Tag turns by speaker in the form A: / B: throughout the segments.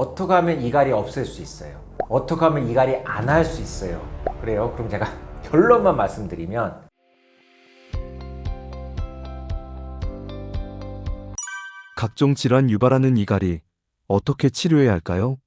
A: 어떻게 하면 이갈이 없앨 수 있어요? 어떻게 하면 이갈이 안 할 수 있어요? 그래요? 그럼 제가 결론만 말씀드리면
B: 각종 질환 유발하는 이갈이 어떻게 치료해야 할까요?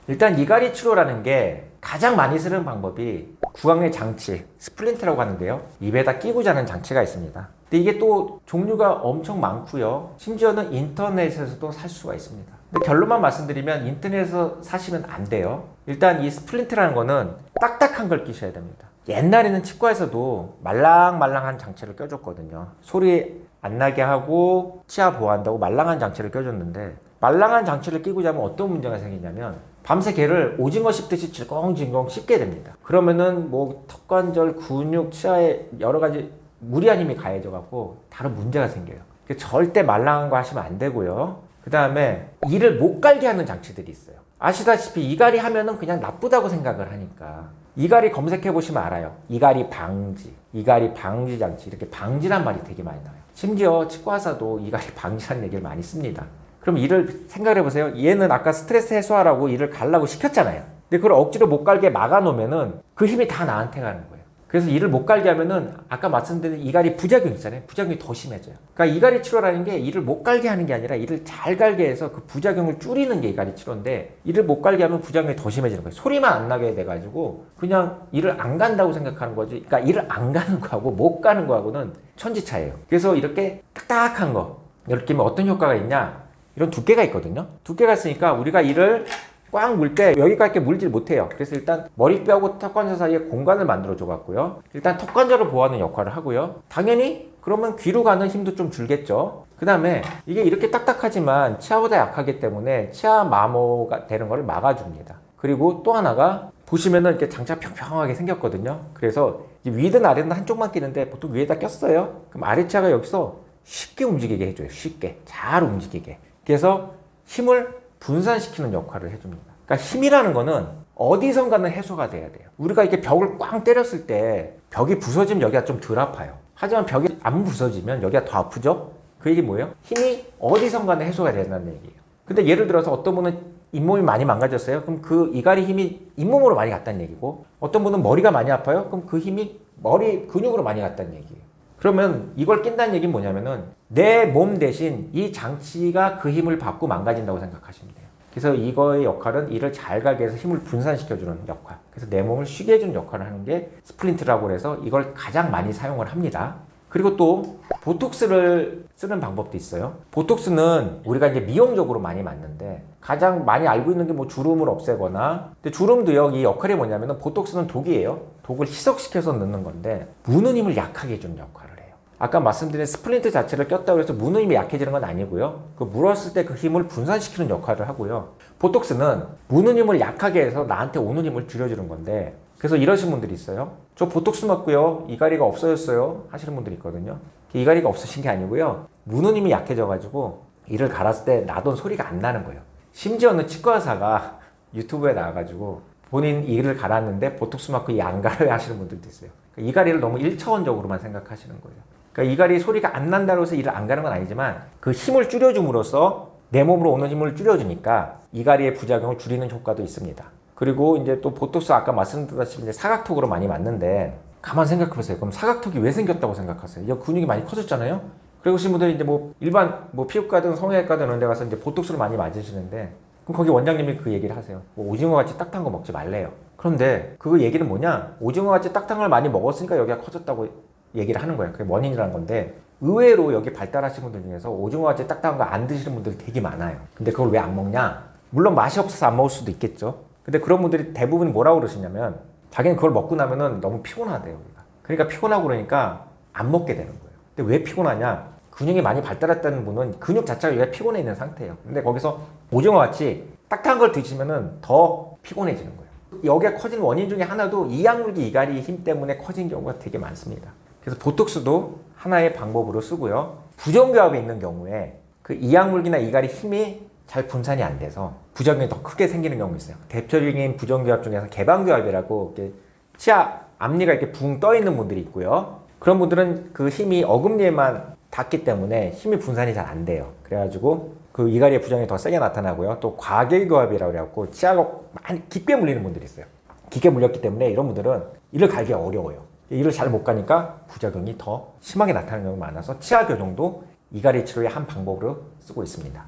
A: 일단 이갈이 치료라는 게 가장 많이 쓰는 방법이 구강내 장치, 스플린트라고 하는데요. 입에다 끼고 자는 장치가 있습니다. 근데 이게 또 종류가 엄청 많고요. 심지어는 인터넷에서도 살 수가 있습니다. 근데 결론만 말씀드리면 인터넷에서 사시면 안 돼요. 일단 이 스플린트라는 거는 딱딱한 걸 끼셔야 됩니다. 옛날에는 치과에서도 말랑말랑한 장치를 껴줬거든요. 소리 안 나게 하고 치아 보호한다고 말랑한 장치를 껴줬는데 말랑한 장치를 끼고 자면 어떤 문제가 생기냐면 밤새 걔를 오징어 씹듯이 질겅질겅 씹게 됩니다. 그러면은 뭐 턱관절, 근육, 치아에 여러 가지 무리한 힘이 가해져 갖고 다른 문제가 생겨요. 절대 말랑한 거 하시면 안 되고요. 그 다음에 이를 못 갈게 하는 장치들이 있어요. 아시다시피 이갈이 하면은 그냥 나쁘다고 생각을 하니까 이갈이 검색해 보시면 알아요. 이갈이 방지, 이갈이 방지 장치, 이렇게 방지란 말이 되게 많이 나와요. 심지어 치과의사도 이갈이 방지라는 얘기를 많이 씁니다. 그럼 이를 생각해 보세요. 얘는 아까 스트레스 해소하라고 이를 갈라고 시켰잖아요. 근데 그걸 억지로 못 갈게 막아 놓으면은 그 힘이 다 나한테 가는 거예요. 그래서 이를 못 갈게 하면은 아까 말씀드린 이갈이 부작용 있잖아요. 부작용이 더 심해져요. 그러니까 이갈이 치료라는 게 이를 못 갈게 하는 게 아니라 이를 잘 갈게 해서 그 부작용을 줄이는 게 이갈이 치료인데 이를 못 갈게 하면 부작용이 더 심해지는 거예요. 소리만 안 나게 돼가지고 그냥 이를 안 간다고 생각하는 거지. 그러니까 이를 안 가는 거하고 못 가는 거하고는 천지차예요. 그래서 이렇게 딱딱한 거 이렇게 끼면 어떤 효과가 있냐? 이런 두께가 있거든요. 두께가 있으니까 우리가 이를 꽉 물 때 여기까지 물질 못해요. 그래서 일단 머리뼈하고 턱관절 사이에 공간을 만들어줘 갖고요. 일단 턱관절을 보호하는 역할을 하고요. 당연히 그러면 귀로 가는 힘도 좀 줄겠죠. 그 다음에 이게 이렇게 딱딱하지만 치아보다 약하기 때문에 치아 마모가 되는 거를 막아줍니다. 그리고 또 하나가 보시면은 이렇게 장치가 평평하게 생겼거든요. 그래서 위든 아래든 한쪽만 끼는데 보통 위에다 꼈어요. 그럼 아래 치아가 여기서 쉽게 움직이게 해줘요. 쉽게 잘 움직이게. 그래서 힘을 분산시키는 역할을 해줍니다. 그러니까 힘이라는 거는 어디선가는 해소가 돼야 돼요. 우리가 이렇게 벽을 꽝 때렸을 때 벽이 부서지면 여기가 좀 덜 아파요. 하지만 벽이 안 부서지면 여기가 더 아프죠? 그 얘기 뭐예요? 힘이 어디선가는 해소가 된다는 얘기예요. 근데 예를 들어서 어떤 분은 잇몸이 많이 망가졌어요. 그럼 그 이갈이 힘이 잇몸으로 많이 갔다는 얘기고 어떤 분은 머리가 많이 아파요. 그럼 그 힘이 머리 근육으로 많이 갔다는 얘기예요. 그러면 이걸 낀다는 얘기는 뭐냐면은 내 몸 대신 이 장치가 그 힘을 받고 망가진다고 생각하시면 돼요. 그래서 이거의 역할은 이를 잘 가게 해서 힘을 분산시켜주는 역할. 그래서 내 몸을 쉬게 해주는 역할을 하는 게 스플린트라고 해서 이걸 가장 많이 사용을 합니다. 그리고 또 보톡스를 쓰는 방법도 있어요. 보톡스는 우리가 이제 미용적으로 많이 맞는데 가장 많이 알고 있는 게 뭐 주름을 없애거나 근데 주름도요 이 역할이 뭐냐면은 보톡스는 독이에요. 독을 희석시켜서 넣는 건데 무는 힘을 약하게 해주는 역할을 해요. 아까 말씀드린 스플린트 자체를 꼈다고 해서 무는 힘이 약해지는 건 아니고요. 그 물었을 때 그 힘을 분산시키는 역할을 하고요. 보톡스는 무는 힘을 약하게 해서 나한테 오는 힘을 줄여주는 건데 그래서 이러신 분들이 있어요. 저 보톡스 맞고요. 이갈이가 없어졌어요. 하시는 분들이 있거든요. 이갈이가 없으신 게 아니고요. 무는 힘이 약해져가지고 이를 갈았을 때 나던 소리가 안 나는 거예요. 심지어는 치과 의사가 유튜브에 나와가지고 본인 이를 갈았는데 보톡스 맞고 이 안 갈아요 하시는 분들도 있어요. 그러니까 이갈이를 너무 1차원적으로만 생각하시는 거예요. 그러니까 이갈이 소리가 안 난다고 해서 이를 안 가는 건 아니지만 그 힘을 줄여줌으로써 내 몸으로 오는 힘을 줄여주니까 이갈이의 부작용을 줄이는 효과도 있습니다. 그리고 이제 또 보톡스 아까 말씀드렸다시피 이제 사각턱으로 많이 맞는데 가만 생각해 보세요. 그럼 사각턱이 왜 생겼다고 생각하세요? 이 근육이 많이 커졌잖아요. 그리고 분들이 이제 뭐 일반 뭐 피부과든 성형외과든 이런 데 가서 이제 보톡스를 많이 맞으시는데 그럼 거기 원장님이 그 얘기를 하세요. 뭐 오징어 같이 딱딱한 거 먹지 말래요. 그런데 그 얘기는 뭐냐? 오징어 같이 딱딱한 걸 많이 먹었으니까 여기가 커졌다고 얘기를 하는 거예요. 그게 원인이라는 건데 의외로 여기 발달하신 분들 중에서 오징어 같이 딱딱한 거 안 드시는 분들 되게 많아요. 근데 그걸 왜 안 먹냐? 물론 맛이 없어서 안 먹을 수도 있겠죠. 근데 그런 분들이 대부분 뭐라고 그러시냐면 자기는 그걸 먹고 나면은 너무 피곤하대요. 우리가. 그러니까 피곤하고 그러니까 안 먹게 되는 거예요. 근데 왜 피곤하냐? 근육이 많이 발달했다는 분은 근육 자체가 여기가 피곤해 있는 상태예요. 근데 거기서 오징어 같이 딱딱한 걸 드시면은 더 피곤해지는 거예요. 여기가 커진 원인 중에 하나도 이약물기 이갈이 힘 때문에 커진 경우가 되게 많습니다. 그래서 보톡스도 하나의 방법으로 쓰고요. 부정교합이 있는 경우에 그 이약물기나 이갈이 힘이 잘 분산이 안 돼서 부작용이 더 크게 생기는 경우가 있어요. 대표적인 부정교합 중에서 개방교합이라고 이렇게 치아 앞니가 이렇게 붕 떠 있는 분들이 있고요. 그런 분들은 그 힘이 어금니에만 닿기 때문에 힘이 분산이 잘 안 돼요. 그래가지고 그 이갈이의 부작용이 더 세게 나타나고요. 또 과계교합이라고 그래갖고 치아가 많이 깊게 물리는 분들이 있어요. 깊게 물렸기 때문에 이런 분들은 이를 갈기 어려워요. 이를 잘 못 가니까 부작용이 더 심하게 나타나는 경우가 많아서 치아 교정도 이갈이 치료의 한 방법으로 쓰고 있습니다.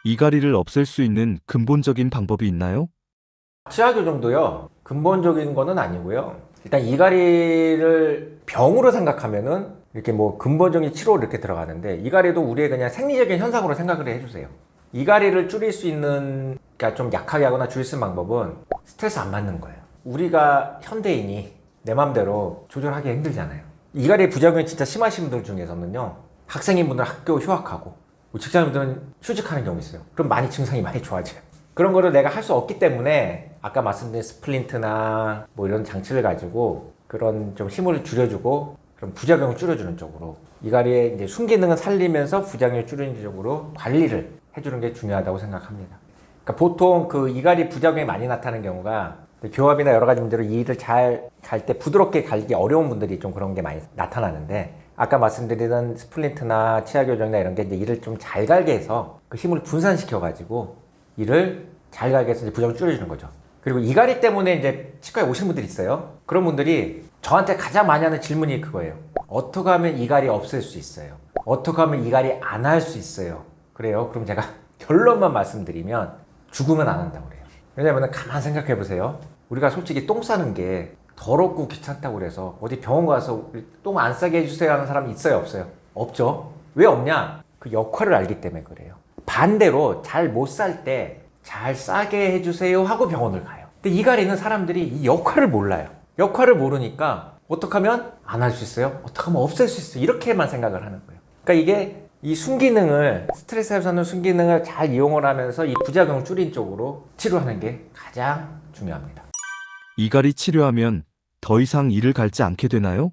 B: 이갈이를 없앨 수 있는 근본적인 방법이 있나요?
A: 치아 교정도요, 근본적인 거는 아니고요. 일단 이갈이를 병으로 생각하면은 이렇게 뭐 근본적인 치료로 이렇게 들어가는데, 이갈이도 우리의 그냥 생리적인 현상으로 생각을 해주세요. 이갈이를 줄일 수 있는, 그러니까 좀 약하게 하거나 줄일 수 있는 방법은 스트레스 안 받는 거예요. 우리가 현대인이 내 맘대로 조절하기 힘들잖아요. 이갈이 부작용이 진짜 심하신 분들 중에서는요, 학생인 분들 학교 휴학하고 직장인분들은 휴직하는 경우 있어요. 그럼 많이 증상이 많이 좋아져요. 그런 거를 내가 할 수 없기 때문에 아까 말씀드린 스플린트나 뭐 이런 장치를 가지고 그런 좀 힘을 줄여주고 그런 부작용을 줄여주는 쪽으로, 이갈이의 이제 순기능을 살리면서 부작용을 줄이는 쪽으로 관리를 해주는 게 중요하다고 생각합니다. 그러니까 보통 그 이갈이 부작용이 많이 나타나는 경우가 교합이나 여러 가지 문제로 이 일을 잘 갈 때 부드럽게 갈기 어려운 분들이 좀 그런 게 많이 나타나는데, 아까 말씀드리던 스플린트나 치아 교정이나 이런 게 이제 이를 좀 잘 갈게 해서 그 힘을 분산시켜 가지고 이를 잘 갈게 해서 이제 부작용을 줄여주는 거죠. 그리고 이갈이 때문에 이제 치과에 오시는 분들이 있어요. 그런 분들이 저한테 가장 많이 하는 질문이 그거예요. 어떻게 하면 이갈이 없앨 수 있어요? 어떻게 하면 이갈이 안 할 수 있어요? 그래요. 그럼 제가 결론만 말씀드리면 죽으면 안 한다고 그래요. 왜냐면 가만 생각해 보세요. 우리가 솔직히 똥 싸는 게 더럽고 귀찮다고 그래서 어디 병원 가서 똥 안 싸게 해주세요 하는 사람이 있어요, 없어요? 없죠. 왜 없냐? 그 역할을 알기 때문에 그래요. 반대로 잘 못 쌀 때 잘 싸게 해주세요 하고 병원을 가요. 근데 이갈이는 사람들이 이 역할을 몰라요. 역할을 모르니까 어떻게 하면 안 할 수 있어요? 어떻게 하면 없앨 수 있어요? 이렇게만 생각을 하는 거예요. 그러니까 이게 이 순기능을, 스트레스 해소하는 순기능을 잘 이용을 하면서 이 부작용을 줄인 쪽으로 치료하는 게 가장 중요합니다.
B: 이갈이 치료하면 더 이상 이를 갈지 않게 되나요?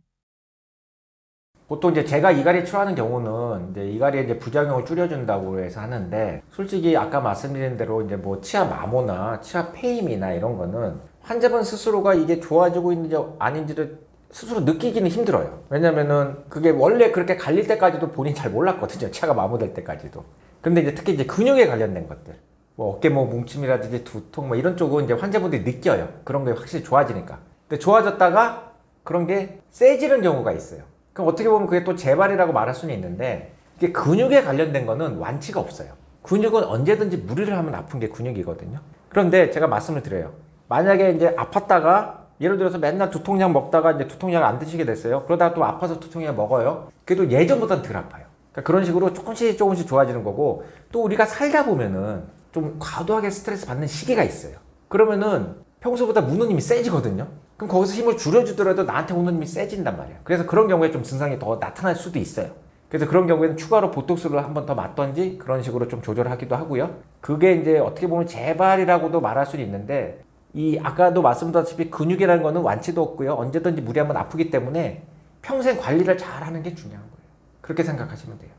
A: 보통 이제 제가 이갈이 치료하는 경우는 이제 이갈이의 이제 부작용을 줄여준다고 해서 하는데, 솔직히 아까 말씀드린 대로 이제 뭐 치아 마모나 치아 페임이나 이런 거는 환자분 스스로가 이게 좋아지고 있는지 아닌지를 스스로 느끼기는 힘들어요. 왜냐면은 그게 원래 그렇게 갈릴 때까지도 본인이 잘 몰랐거든요. 치아가 마모될 때까지도. 근데 이제 특히 이제 근육에 관련된 것들, 뭐 어깨 뭐 뭉침이라든지 두통 뭐 이런 쪽은 이제 환자분들이 느껴요. 그런 게 확실히 좋아지니까. 근데 좋아졌다가 그런 게 세지는 경우가 있어요. 그럼 어떻게 보면 그게 또 재발이라고 말할 수는 있는데, 이게 근육에 관련된 거는 완치가 없어요. 근육은 언제든지 무리를 하면 아픈 게 근육이거든요. 그런데 제가 말씀을 드려요. 만약에 이제 아팠다가 예를 들어서 맨날 두통약 먹다가 이제 두통약을 안 드시게 됐어요. 그러다가 또 아파서 두통약 먹어요. 그래도 예전보다는 덜 아파요. 그러니까 그런 식으로 조금씩 좋아지는 거고, 또 우리가 살다 보면은 좀 과도하게 스트레스 받는 시기가 있어요. 그러면은 평소보다 무는 힘이 세지거든요. 그럼 거기서 힘을 줄여주더라도 나한테 오는 힘이 세진단 말이에요. 그래서 그런 경우에 좀 증상이 더 나타날 수도 있어요. 그래서 그런 경우에는 추가로 보톡스를 한 번 더 맞던지 그런 식으로 좀 조절하기도 하고요. 그게 이제 어떻게 보면 재발이라고도 말할 수는 있는데, 이 아까도 말씀드렸다시피 근육이라는 거는 완치도 없고요. 언제든지 무리하면 아프기 때문에 평생 관리를 잘 하는 게 중요한 거예요. 그렇게 생각하시면 돼요.